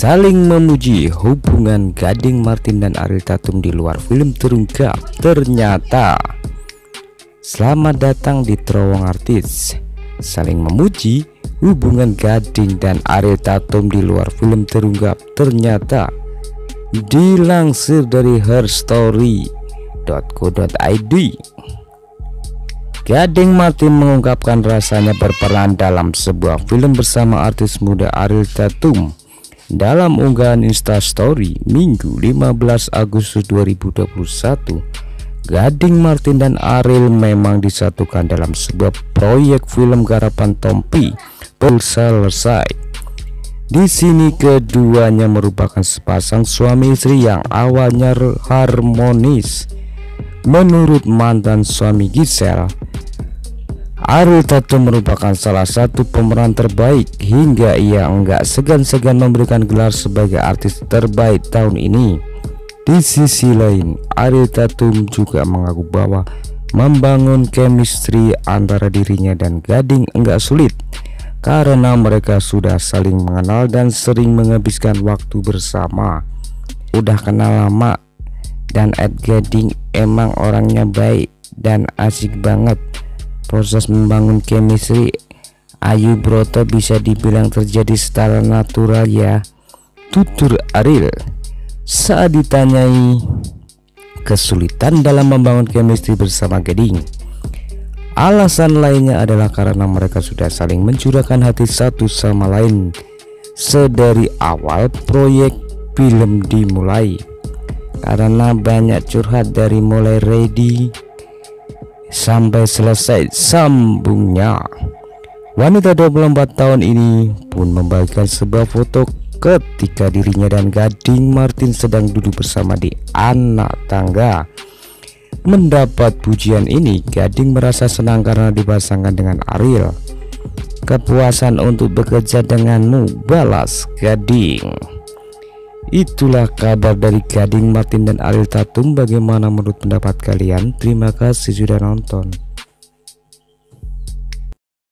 saling memuji hubungan Gading Martin dan Ariel Tatum di luar film terungkap. Ternyata selamat datang di Terowong Artis. Saling memuji hubungan Gading dan Ariel Tatum di luar film terungkap. Ternyata dilansir dari herstory.co.id, Gading Martin mengungkapkan rasanya berperan dalam sebuah film bersama artis muda Ariel Tatum. Dalam unggahan Instastory Minggu 15 Agustus 2021, Gading Martin dan Ariel memang disatukan dalam sebuah proyek film garapan Tompi selesai. Di sini keduanya merupakan sepasang suami istri yang awalnya harmonis. Menurut mantan suami Giselle, Ariel Tatum merupakan salah satu pemeran terbaik hingga ia enggak segan-segan memberikan gelar sebagai artis terbaik tahun ini. Di sisi lain, Ariel Tatum juga mengaku bahwa membangun chemistry antara dirinya dan Gading enggak sulit karena mereka sudah saling mengenal dan sering menghabiskan waktu bersama. Udah kenal lama dan Gading emang orangnya baik dan asik banget. Proses membangun chemistry Ayu Broto bisa dibilang terjadi secara natural ya, tutur Ariel saat ditanyai kesulitan dalam membangun chemistry bersama Gading. Alasan lainnya adalah karena mereka sudah saling mencurahkan hati satu sama lain sedari awal proyek film dimulai. Karena banyak curhat dari mulai ready sampai selesai sambungnya. Wanita 24 tahun ini pun membagikan sebuah foto ketika dirinya dan Gading Martin sedang duduk bersama di anak tangga. Mendapat pujian ini, Gading merasa senang karena dipasangkan dengan Ariel. Kepuasan untuk bekerja denganmu, balas Gading. Itulah kabar dari Gading Martin dan Ariel Tatum. Bagaimana menurut pendapat kalian? Terima kasih sudah nonton.